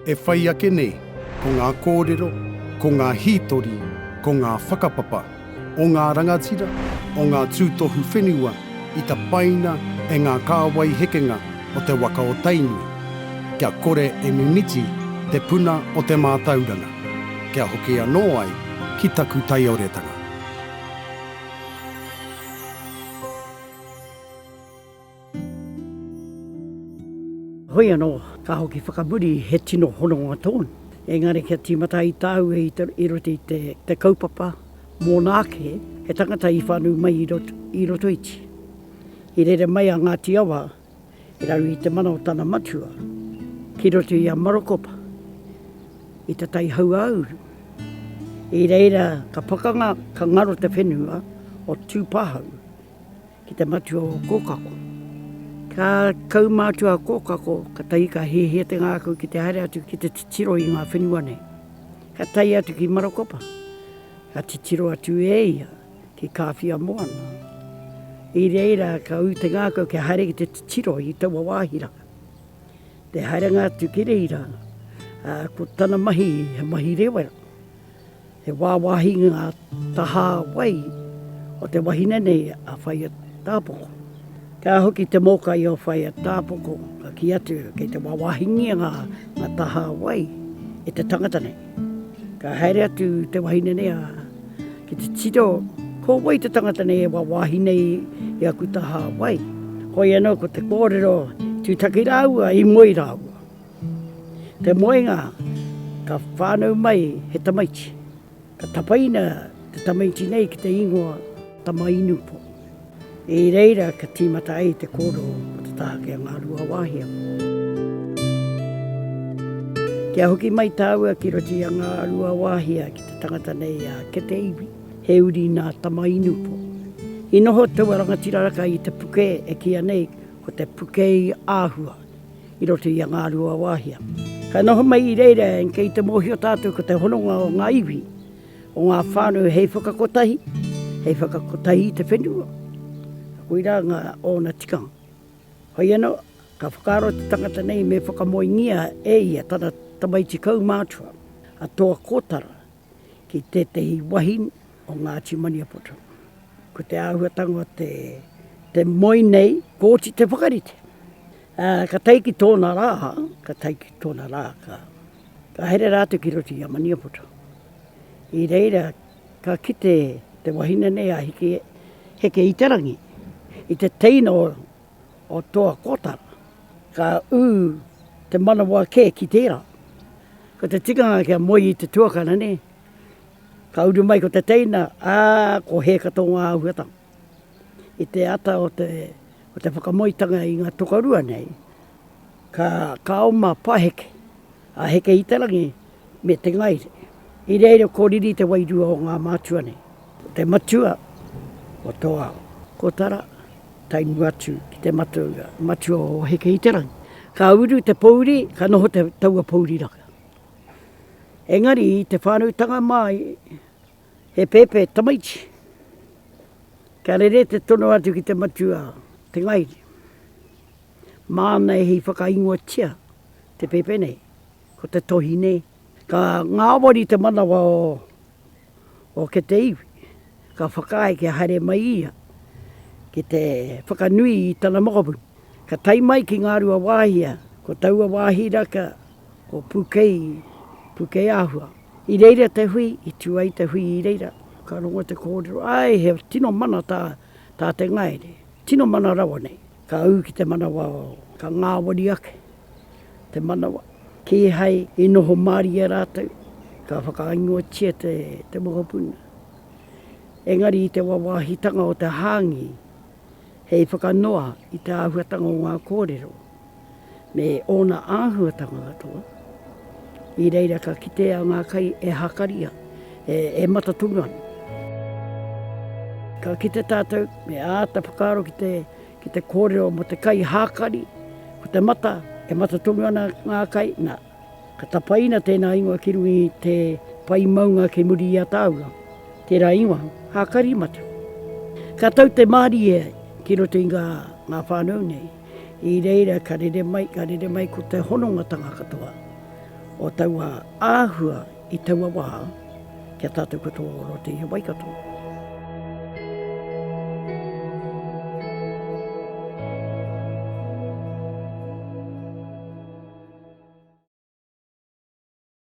E whai ake nei, ko ngā kōrero, ko ngā hītori, ko ngā whakapapa, o ngā rangatira, o ngā tūtohu whenua, i ta paina e ngā kāwai hekenga o te waka o tainui. Kia kore e mimiti te puna o te mātauranga. Kia hoki anō ai ki taku Taioretanga. Hoi anō, ka hoki whakamuri he tino hononga tōn. Engari kia tīmata i tāu i roto i te kaupapa mō nāke, he tangata i whānau mai i roto iti. I rere mai a Ngāti Awa, i raru i te mana o tana matua, ki roto i a Marokopa, i te tai hau auru. I reira ka pakanga ka ngaro te whenua o tūpahau, ki te matua o kōkako. Ka kaumātua kōkako, ka tai ka hehea te ngākau ki te haere atu ki te titiro i ngā whenua nei. Ka tai atu ki Marokopa, ka titiro atu e ia ki kāwhia moana. I reira ka u te ngākau ki haere ki te titiro i Taioretanga. Te haerenga atu ki reira, ko tana mahi, he mahi rewera. He wāwahi ngā taha wai o te wahine nei a whaia tāpoko. Ka hoki te moka i o whaia tāpoko, ka ki atu kei te wāwahingia ngā taha wai e te tangata nei. Ka haere atu te wahine nei ki te tiro, ko wai te tangata nei e wāwahi nei i aku taha wai. Hoi anō ko te kōrero tūtaki rāua i moi rāua. Te moenga ka whānau mai he tamaiti. Ka tapaina te tamaiti nei ki te ingoa tamainupo. I reira ka tīmata ai te kōro o te tāke a Ngaaruawaahia. Kia hoki mai tāua ki roti a Ngaaruawaahia ki te tangata nei ke te iwi. He uri nā tamainupo. I noho taua rangatiraraka i te puke e kia nei ko te puke i āhua i roti a Ngaaruawaahia. Ka noho mai i reira en kei te mohi o tātou ko te hononga o ngā iwi. O ngā whānau hei whakakotahi te whenua. Koiranga o na tikanga. Hoi anō, ka whakaro te tangata nei me whakamoingia e ia tana tamaiti kaumātua a toa kōtara ki tehi wahin o Ngāti Maniapoto. Ko te āhuatanga te moi nei, kōti te whakarite. Ka taiki tōna rā, ka here rātu ki roti a Maniapoto. I reira, ka kite te wahine nei a heke i tarangi. I te teina o toa kōtara, ka te manawa kē ki tērā. Ko te tikanga kia moi i te tuakana ne, ka uru mai ko te teina, ko he katonga āhuatanga. I te ata o te whakamoitanga i ngā tokarua nei, ka oma pāheke, a heke i tarangi me te ngaire. I reira kōriri te wairua o ngā mātua nei. Te matua o toa kōtara, tainu atu ki te matua o heke i terangi. Ka uru te pouri, ka noho te taua pouri raka. Engari i te whānautanga mai, he pepe tamaiti. Ka rere te tono atu ki te matua te ngaire. Māna e hei whakaingoa tia te pepe nei, ko te tohi nei. Ka ngāwari te manawa o ke te iwi. Ka whakae ki haere mai ia. Ki te whakanui i tana mokapu. Ka tai mai ki Ngaaruawaahia, ko taua wāhi raka, ko pukei āhua. I reira te hui, i tuai te hui i reira. Ka rongo te kōrero, he tino mana tā te ngaire. Tino mana rawa nei. Ka au ki te manawa o, ka ngāwari ake. Te manawa. Ki hei, i noho māria rātou. Ka whakaingoa tia te mokapuna. Engari i te wawahitanga o te hāngi, hei whakanoa i te āhuatanga o ngā kōrero, me ona āhuatanga katoa. I reira ka kitea ngā kai e hakaria, e matatunga. Ka kite tātou, me āta whakaro ki te kōrero mo te kai hakari, ko te mata e matatunga ngā kai, ka tapaina tēnā ingoa ki rui te pai maunga ke muri i a tāua. Tērā ingoa, hakari matu. Ka tau te māri e, ki roto i ngā whānau nei. I reira ka rere mai ko te hononga tanga katoa. o taua āhua i taua wā, kia tātou katoa o te iha waikato.